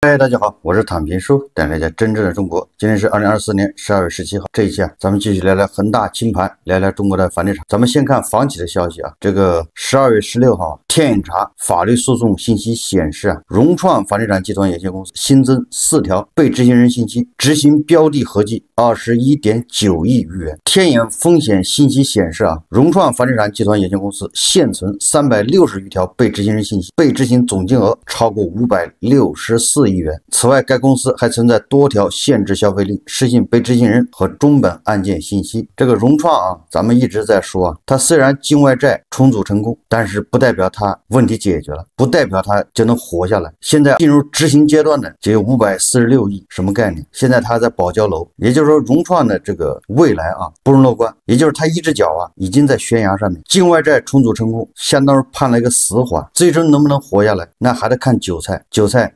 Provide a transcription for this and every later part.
嗨，大家好，我是躺平叔，带大家真正的中国。今天是2024年12月17号，这一期咱们继续聊聊恒大清盘，聊聊中国的房地产。咱们先看房企的消息这个12月16号，天眼查法律诉讼信息显示融创房地产集团有限公司新增4条被执行人信息，执行标的合计21.9亿余元。天眼风险信息显示融创房地产集团有限公司现存360余条被执行人信息，被执行总金额超过564亿元。此外，该公司还存在多条限制消费令、失信被执行人和中本案件信息。这个融创咱们一直在说它虽然境外债重组成功，但是不代表它问题解决了，不代表它就能活下来。现在进入执行阶段的只有546亿，什么概念？现在它在保交楼，也就是说融创的这个未来不容乐观，也就是它一只脚已经在悬崖上面。境外债重组成功，相当于判了一个死缓，最终能不能活下来，那还得看韭菜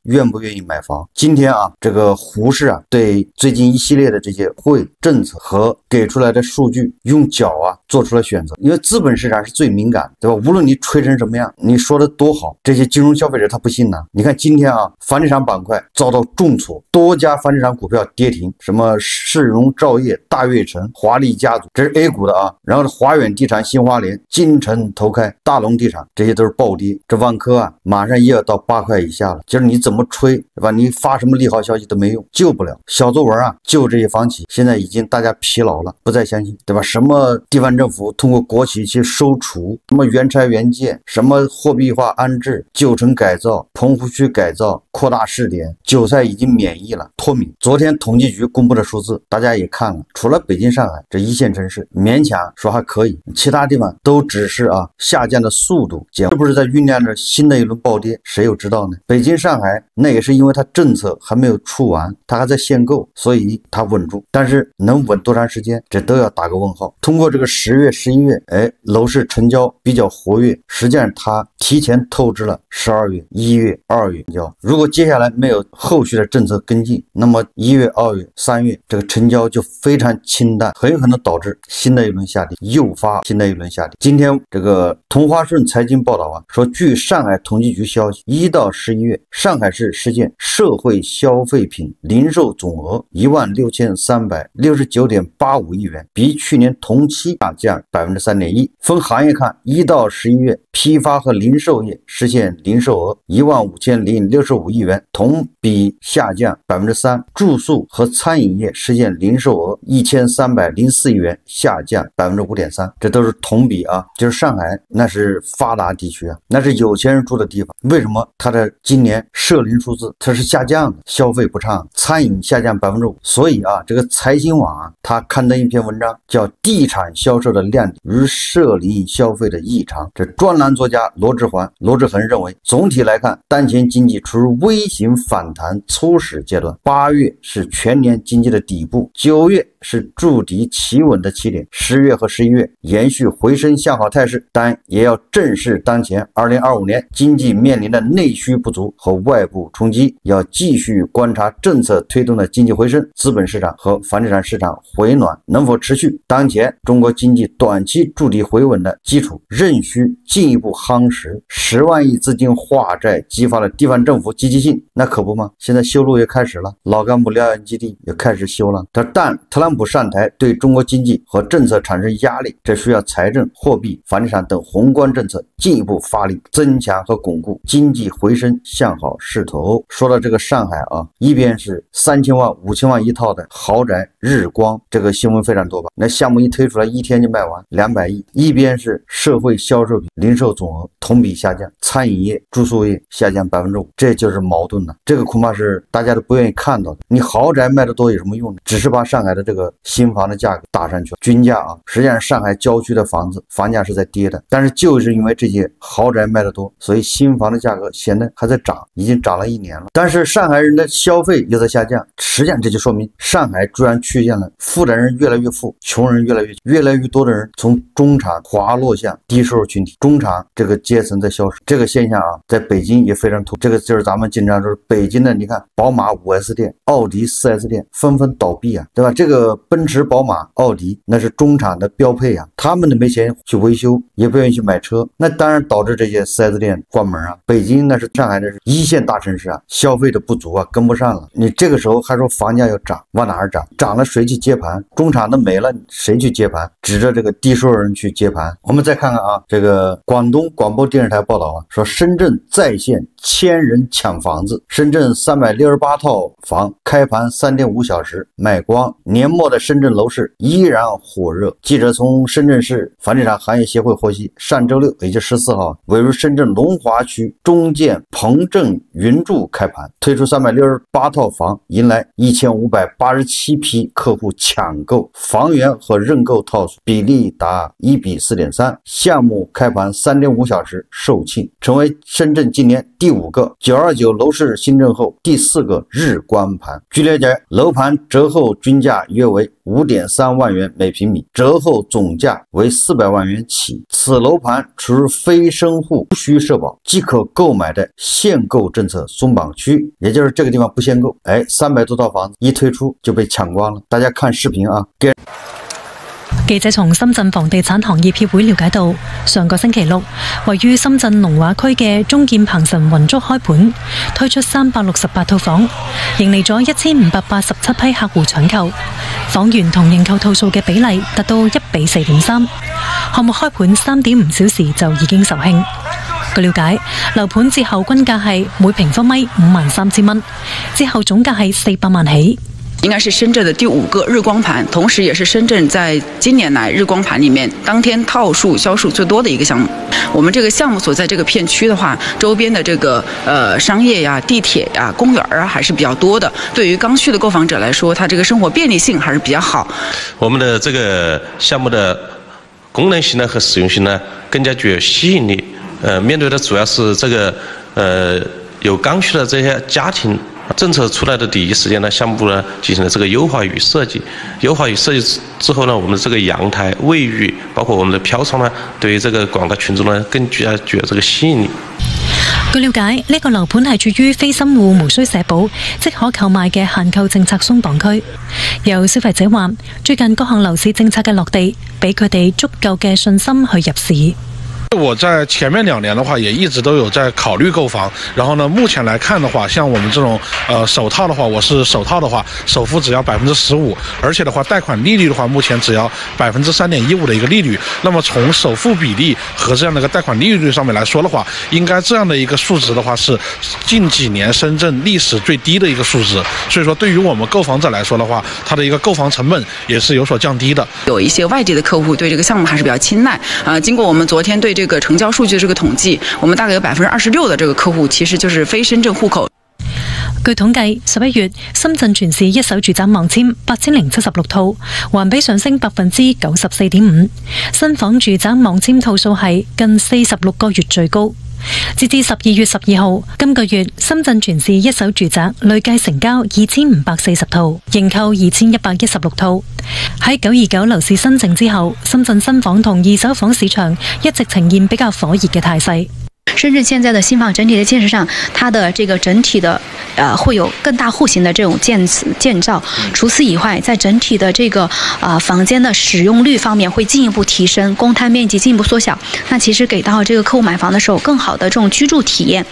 愿不愿意买房。今天这个胡适对最近一系列的这些政策和给出来的数据用脚做出了选择，因为资本市场是最敏感，对吧？无论你吹成什么样，你说的多好，这些金融消费者他不信呢。你看今天房地产板块遭到重挫，多家房地产股票跌停，什么世荣兆业、大悦城、华丽家族，这是 A 股的然后华远地产、新华联、金城投开、大龙地产，这些都是暴跌。这万科马上也要到8块以下了，就是你怎么吹，对吧？你发什么利好消息都没用，救不了。小作文救这些房企，现在已经大家疲劳了，不再相信，对吧？什么地方政府通过国企去收储，什么原拆原建，什么货币化安置、旧城改造、棚户区改造、扩大试点，韭菜已经免疫了，脱敏。昨天统计局公布的数字大家也看了，除了北京、上海这一线城市勉强说还可以，其他地方都只是下降的速度减，是不是在酝酿着新的一轮暴跌？谁又知道呢？北京、上海那也是因为它政策还没有出完，它还在限购，所以它稳住，但是能稳多长时间，这都要打个问号。通过这个10月、11月，楼市成交比较活跃，实际上它提前透支了12月、1月、2月成交。如果接下来没有后续的政策跟进，那么1月、2月、3月这个成交就非常清淡，很有可能导致新的一轮下跌，诱发新的一轮下跌。今天这个同花顺财经报道说，据上海统计局消息，1到11月，上海市实现社会消费品零售总额16369.85亿元，比去年同期下降 3.1%。分行业看，1到11月，批发和零售业实现零售额15065亿元，同比下降 3%。住宿和餐饮业实现零售额1304亿元，下降 5.3%。这都是同比就是上海那是发达地区那是有钱人住的地方，为什么它的今年社零数字它是下降的？消费不畅，餐饮下降 5%。所以这个财新网它刊登一篇文章，叫地产销售的亮点与社零消费的异常。这专栏作家罗志恒认为，总体来看，当前经济处于微型反弹初始阶段，8月是全年经济的底部，9月是筑底企稳的起点，10月和11月延续回升向好态势，但也要正视当前2025年经济面临的内需不足和外部冲击，要继续观察政策推动的经济回升、资本市场和房地产市场回暖能否持续。当前中国经济短期筑底回稳的基础仍需进一步夯实。10万亿资金化债激发了地方政府积极性，那可不吗？现在修路也开始了，老干部疗养基地也开始修了。但特朗普上台对中国经济和政策产生压力，这需要财政、货币、房地产等宏观政策进一步发力，增强和巩固经济回升向好势头。说到这个上海一边是3000万、5000万一套的豪宅日光，这个新闻非常多吧？那项目一推出来，一天就卖完200亿。一边是社会销售品零售总额同比下降，餐饮业、住宿业下降 5%， 这就是矛盾了。这个恐怕是大家都不愿意看到的。你豪宅卖得多有什么用呢？只是把上海的这个新房的价格打上去了，均价实际上上海郊区的房价是在跌的，但是就是因为这些豪宅卖得多，所以新房的价格显得还在涨，已经涨了1年了。但是上海人的消费又在下降，实际上这就说明上海居然出现了富的人越来越富，穷人越来越多的人从中产滑落向低收入群体，中产这个阶层在消失。这个现象在北京也非常突，这个就是咱们经常说北京的，你看宝马5S店、奥迪4S店纷纷倒闭对吧？这个个奔驰、宝马、奥迪那是中产的标配啊，他们的没钱去维修，也不愿意去买车，那当然导致这些 4S 店关门啊。北京那是上海，那是一线大城市啊，消费的不足啊，跟不上了。你这个时候还说房价要涨，往哪儿涨？涨了谁去接盘？中产的没了，谁去接盘？指着这个低收入人去接盘。我们再看看啊，这个广东广播电视台报道啊，说深圳再现1000人抢房子，深圳368套房开盘3.5小时卖光，年末的深圳楼市依然火热。记者从深圳市房地产行业协会获悉，上周六，也就14号，位于深圳龙华区中建鹏正云筑开盘，推出368套房，迎来1587批客户抢购，房源和认购套数比例达1比4.3，项目开盘3.5小时售罄，成为深圳今年第5个929楼市新政后第4个日关盘。据了解，楼盘折后均价约为5.3万元每平米，折后总价为400万元起。此楼盘除非生户无需社保即可购买的限购政策松绑区，也就是这个地方不限购，300多套房子一推出就被抢光了。大家看视频啊。記者從深圳房地產行業協會了解到，上個星期六，位於深圳龍華區嘅中建鵬城雲築開盤，推出368套房，迎嚟咗1587批客戶搶購，房源同認購套數嘅比例達到1比4.3，項目開盤3.5小時就已經售罄。據了解，樓盤折後均價係每平方米53000蚊，折後總價係400萬起。应该是深圳的第5个日光盘，同时也是深圳在今年来日光盘里面当天套数销售最多的一个项目。我们这个项目所在这个片区的话，周边的这个商业呀、地铁呀、公园啊还是比较多的。对于刚需的购房者来说，它这个生活便利性还是比较好。我们的这个项目的功能性呢和实用性呢更加具有吸引力。面对的主要是这个有刚需的这些家庭。政策出来的第一时间呢，项目呢进行了这个优化与设计。优化与设计之后呢，我们的这个阳台、卫浴，包括我们的飘窗呢，对于这个廣大群眾呢，更具有這個吸引力。據了解，呢個樓盤係處於非新戶無需社保即可購買嘅限購政策鬆綁區。有消費者話，最近各項樓市政策嘅落地，俾佢哋足夠嘅信心去入市。我在前面2年的话也一直都有在考虑购房，然后呢，目前来看的话，像我们这种首套的话，我是首套的话，首付只要15%，而且的话贷款利率的话，目前只要3.15%的一个利率。那么从首付比例和这样的一个贷款利率上面来说的话，应该这样的一个数值的话是近几年深圳历史最低的一个数值。所以说，对于我们购房者来说的话，它的一个购房成本也是有所降低的。有一些外地的客户对这个项目还是比较青睐经过我们昨天对这个成交數據的這個統計，我們大概有26%的這個客戶其實就是非深圳戶口。據統計，11月深圳全市一手住宅網簽8076套，環比上升94.5%，新房住宅網簽套數係近46個月最高。截至12月12號，今個月深圳全市一手住宅累計成交2540套，認購2116套。喺929樓市新政之後，深圳新房同二手房市場一直呈現比較火熱嘅態勢。深圳现在的新房整体的建设上，它的这个整体的会有更大户型的这种建造。除此以外，在整体的这个房间的使用率方面会进一步提升，公摊面积进一步缩小。那其实给到这个客户买房的时候，更好的这种居住体验。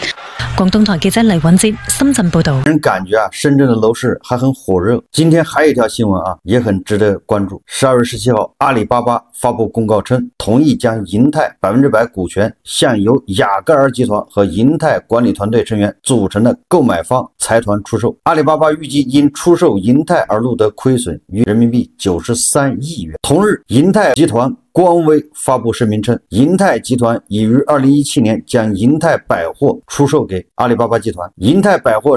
廣東台記者黎允哲深圳報道。人感覺深圳的樓市還很火熱。今天還有一條新聞也很值得關注。12月17號，阿里巴巴發布公告稱，同意將銀泰100%股權向由雅戈爾集團和銀泰管理團隊成員組成的購買方財團出售。阿里巴巴預計因出售銀泰而錄得虧損逾人民幣93億元。同日，銀泰集團官微發布聲明稱，銀泰集團已於2017年將銀泰百貨出售給阿里巴巴集團，銀泰百貨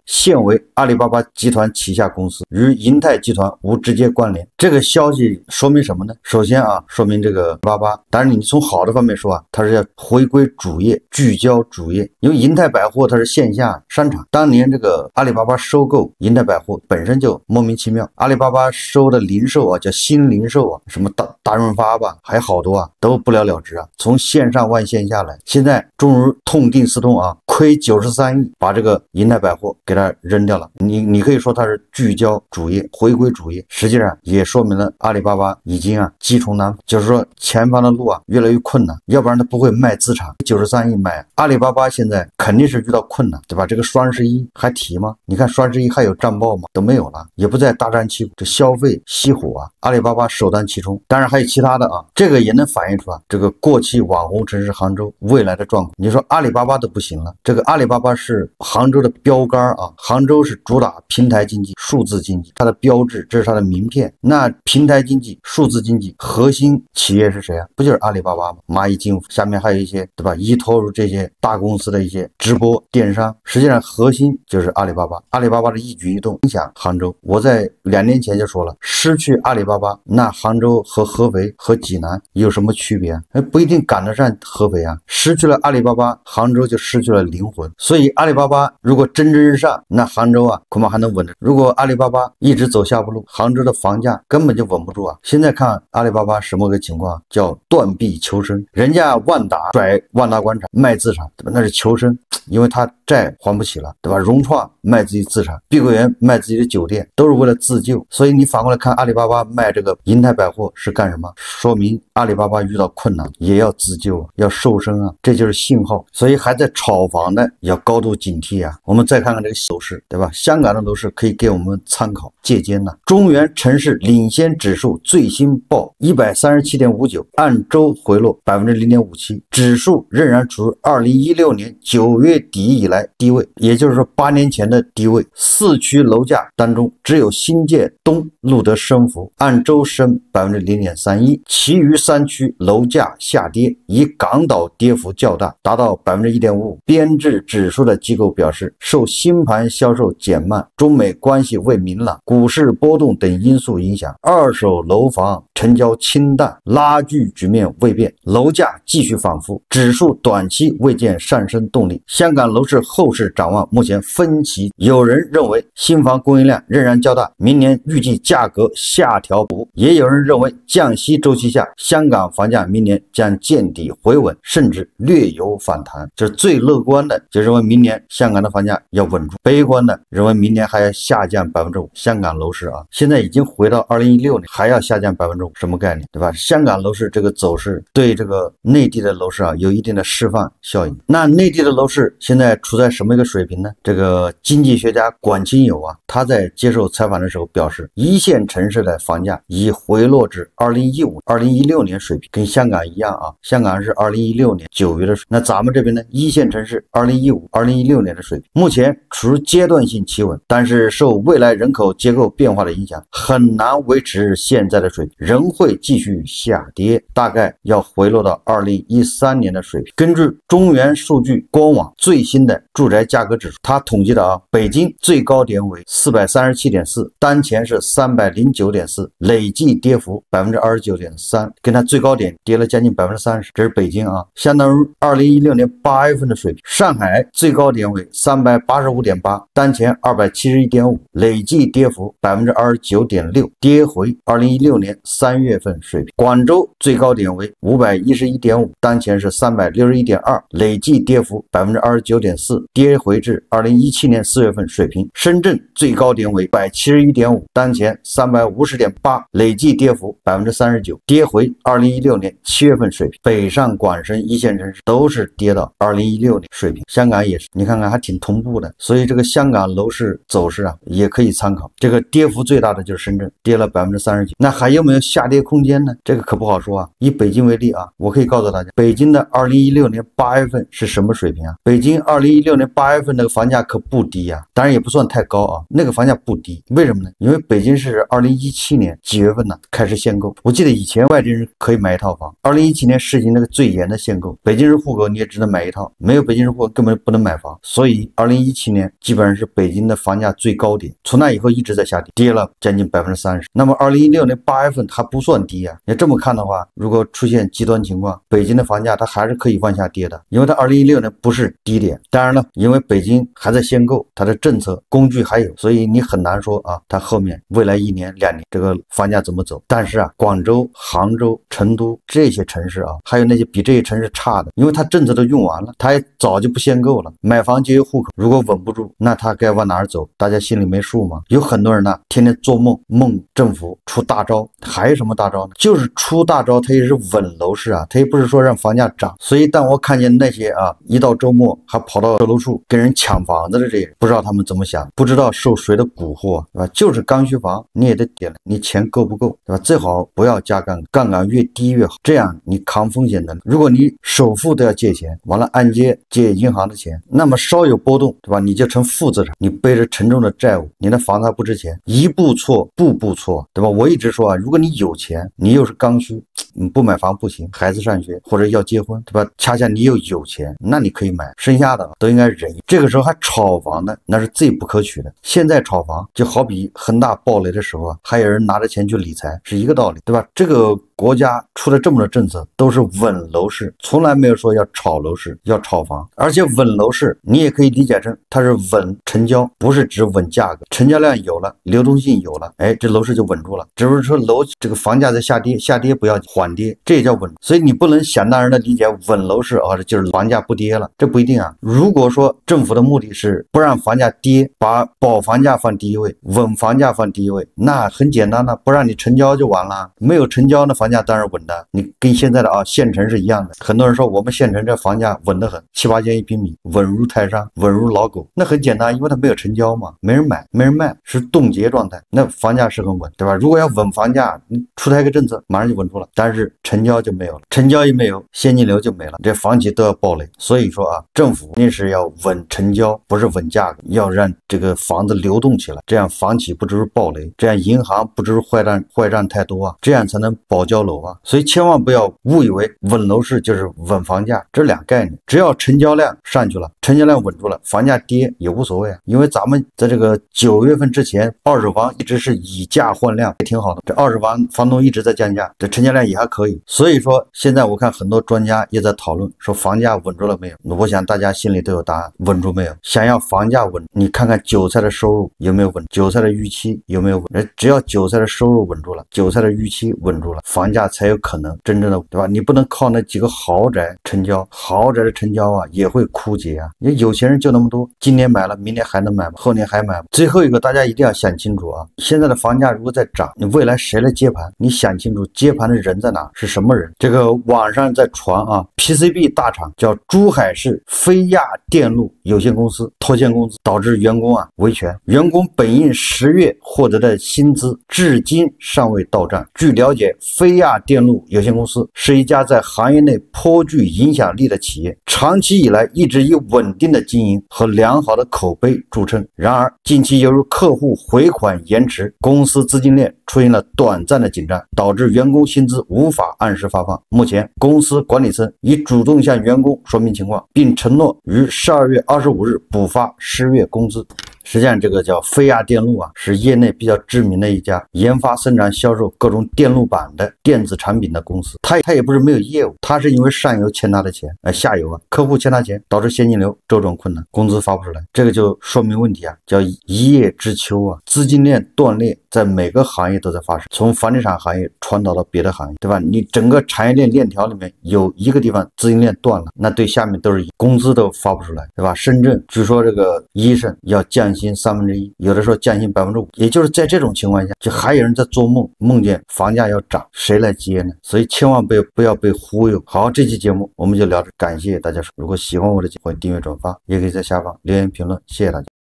現為阿里巴巴集團旗下公司，與銀泰集團無直接關聯。這個消息說明什麼呢？首先說明這個阿里巴巴，當然你從好的方面說它是要回歸主業，聚焦主業。因為銀泰百貨它是線下商場，當年這個阿里巴巴收購銀泰百貨本身就莫名其妙，阿里巴巴收的零售叫新零售什麼大潤發吧，还有好多啊，都不了了之啊，从线上换线下来，现在终于痛定思痛啊，亏93亿，把这个银泰百货给它扔掉了。你可以说它是聚焦主业，回归主业，实际上也说明了阿里巴巴已经积重难返，就是说前方的路越来越困难，要不然它不会卖资产93亿卖。阿里巴巴现在肯定是遇到困难，对吧？这个双11还提吗？你看双11还有战报吗？都没有了，也不再大张旗鼓，这消费熄火阿里巴巴首当其冲。当然还有其他的这个也能反映出这个过气网红城市杭州未来的状况。你说阿里巴巴都不行了，这个阿里巴巴是杭州的标杆杭州是主打平台经济、数字经济，它的标志，这是它的名片。那平台经济、数字经济核心企业是谁不就是阿里巴巴吗？蚂蚁金服，下面还有一些对吧？eToro这些大公司的一些直播电商，实际上核心就是阿里巴巴。阿里巴巴的一举一动影响杭州。我在2年前就说了，失去阿里巴巴，那杭州和合肥和济南有什么区别不一定赶得上合肥失去了阿里巴巴，杭州就失去了灵魂。所以阿里巴巴如果蒸蒸日上，那杭州恐怕还能稳着。如果阿里巴巴一直走下坡路，杭州的房价根本就稳不住现在看阿里巴巴什么个情况，叫断臂求生。人家万达甩万达广场卖资产，对吧？那是求生，因为他债还不起了，对吧？融创卖自己资产，碧桂园卖自己的酒店，都是为了自救。所以你反过来看阿里巴巴卖这个银泰百货是干什么？说明阿里巴巴遇到困难也要自救，要瘦身这就是信号。所以还在炒房的要高度警惕我们再看看这个楼市，对吧？香港的楼市可以给我们参考借鉴中原城市领先指数最新报 137.59， 按周回落 0.57%， 指数仍然处于2016年9月底以来低位，也就是说8年前的低位。4区楼价当中，只有新界东录得升幅，按周升 0.31%， 其余3区楼价下跌，以港岛跌幅较大，达到 1.55%。 编制指数的机构表示，受新盘销售减慢、中美关系未明朗、股市波动等因素影响，二手楼房成交清淡，拉锯局面未变，楼价继续反复，指数短期未见上升动力。香港楼市后市展望目前分歧，有人认为新房供应量仍然较大，明年预计价格下调不，也有人认为降息周期下，香港房价明年将见底回稳，甚至略有反弹。这最乐观的就认为明年香港的房价要稳住，悲观的认为明年还要下降 5%。 香港楼市现在已经回到2016年，还要下降 5%， 什么概念，对吧？香港楼市这个走势对这个内地的楼市有一定的示范效应。那内地的楼市现在处在什么一个水平呢？这个经济学家管清友他在接受采访的时候表示，一线城市的房价已回落至2015、2016年水平，跟香港一样香港是2016年9月的水平，那咱们这边呢，一线城市2015、2016年的水平，目前处于阶段性企稳，但是受未来人口结构变化的影响，很难维持现在的水平，仍会继续下跌，大概要回落到2013年的水平。根据中原数据官网最新的住宅价格指数，它统计的北京最高点为 437.4， 当前是 309.4， 累计跌幅 29.3%， 跟它最高点跌了将近 30%， 这是北京相当于2016年8月份的水平。上海最高点为 385.8， 当前 271.5， 累计跌幅 29.6%， 跌回2016年3月份水平。广州最高点为 511.5， 当前是 361.2， 累计跌幅 29.4%， 跌回至2017年4月份水平。深圳最高点为 171.5， 当前 350.8， 累计跌幅 39%， 跌回2016年7月份水平。北上广深一线城市都是跌到2016年水平，香港也是，你看看还挺同步的。所以这个香港楼市走势也可以参考。这个跌幅最大的就是深圳，跌了 39%。那还有没有下跌空间呢？这个可不好说以北京为例我可以告诉大家，北京的2016年8月份是什么水平北京2016年8月份那个房价可不低当然也不算太高那个房价不低。为什么呢？因为北京是2017年几月份开始限购。我记得以前外地人可以买一套房，2017年实行那个最严的限购，北京市户口你也只能买一套，没有北京市户口根本不能买房。所以2017年基本上是北京的房价最高点，从那以后一直在下跌，跌了将近 30%。 那么2016年8月份还不算低你这么看的话，如果出现极端情况，北京的房价它还是可以往下跌的，因为它2016年不是低点。当然了，因为北京还在限购，它的政策工具还有，所以你很难说它后面未来1年2年这个房价怎么走。但是广州杭州、成都这些城市啊，还有那些比这些城市差的，因为他政策都用完了，他也早就不限购了，买房就有户口，如果稳不住，那他该往哪儿走？大家心里没数吗？有很多人呢，天天做梦政府出大招，还有什么大招呢？就是出大招，他也是稳楼市啊，他也不是说让房价涨。所以当我看见那些啊，一到周末还跑到售楼处跟人抢房子的这些，不知道他们怎么想，不知道受谁的蛊惑，对吧？就是刚需房，你也得点，你钱够不够，对吧？最好不要加杠杆，杠杆越低越好，这样你扛风险的。如果你首付都要借钱，完了按揭借银行的钱，那么稍有波动，对吧？你就成负资产，你背着沉重的债务，你的房子还不值钱，一步错步步错，对吧？我一直说啊，如果你有钱，你又是刚需，你不买房不行，孩子上学或者要结婚，对吧？恰恰你又有钱，那你可以买，剩下的都应该忍。这个时候还炒房的，那是最不可取的。现在炒房就好比恒大暴雷的时候啊，还有人拿着钱去理财，是一个道理，对吧？这个国家出了这么多政策，都是稳楼市，从来没有说要炒楼市，要炒房。而且稳楼市你也可以理解成它是稳成交，不是只稳价格，成交量有了，流动性有了，哎，这楼市就稳住了。只是说这个房价在下跌，下跌不要缓跌，这也叫稳。所以你不能想当然的理解稳楼市啊，就是房价不跌了，这不一定啊。如果说政府的目的是不让房价跌，把保房价放第一位，稳房价放第一位，那很简单的，不让你成交就完了。没有成交，那房价当然稳的，你跟现在的啊县城是一样的。很多人说我们县城这房价稳得很，7、8千一平米，稳如泰山，稳如老狗。那很简单，因为它没有成交嘛，没人买，没人卖，是冻结状态，那房价是很稳，对吧？如果要稳房价，你出台一个政策，马上就稳住了，但是成交就没有了，成交一没有，现金流就没了，这房企都要暴雷。所以说啊，政府一定是要稳成交，不是稳价格，要让这个房子流动起来，这样房企不至于暴雷，这样银行不至于坏账太多啊，这样才能保交楼啊。所以千万不要误以为稳楼市就是稳房价，这两概念。只要成交量上去了，成交量稳住了，房价跌也无所谓啊。因为咱们在这个9月份之前，二手房一直是以价换量，也挺好的。这二手房东一直在降价，这成交量也还可以。所以说现在我看很多专家也在讨论说房价稳住了没有。我想大家心里都有答案，稳住没有？想要房价稳，你看看韭菜的收入有没有稳，韭菜的预期有没有稳？只要韭菜的收入稳住了，韭菜的预期稳住了，房价才有可能真正的，对吧？你不能靠那几个豪宅成交，豪宅的成交啊也会枯竭啊。因为有钱人就那么多，今年买了，明年还能买吗？后年还买吗？最后一个大家一定要想清楚啊，现在的房价如果在涨，你未来谁来接盘？你想清楚接盘的人在哪，是什么人？这个网上在传啊 ，PCB 大厂叫珠海市飞亚电路有限公司拖欠工资，导致员工啊维权，员工本应10月获得的薪资至今尚未到账。据了解，飞亚电路有限公司是一家在行业内颇具影响力的企业，长期以来一直以稳定的经营和良好的口碑著称。然而近期由于客户回款延迟，公司资金链出现了短暂的紧张，导致员工薪资无法按时发放。目前公司管理层已主动向员工说明情况，并承诺于12月25日补发10月工资。实际上这个叫飞亚电路啊，是业内比较知名的一家研发、生产、销售各种电路板的电子产品的公司。它也不是没有业务，它是因为上游欠他的钱，下游啊客户欠他钱，导致现金流周转困难，工资发不出来。这个就说明问题啊，叫一叶知秋啊，资金链断裂在每个行业都在发生，从房地产行业传导到别的行业，对吧？你整个产业链链条里面有一个地方资金链断了，那对下面都是工资都发不出来，对吧？深圳据说这个医生要降薪1/3，有的时候降薪5%，也就是在这种情况下，就还有人在做梦，梦见房价要涨，谁来接呢？所以千万不要被忽悠。好，这期节目我们就聊着，感谢大家。如果喜欢我的节目，欢迎订阅转发，也可以在下方留言评论，谢谢大家。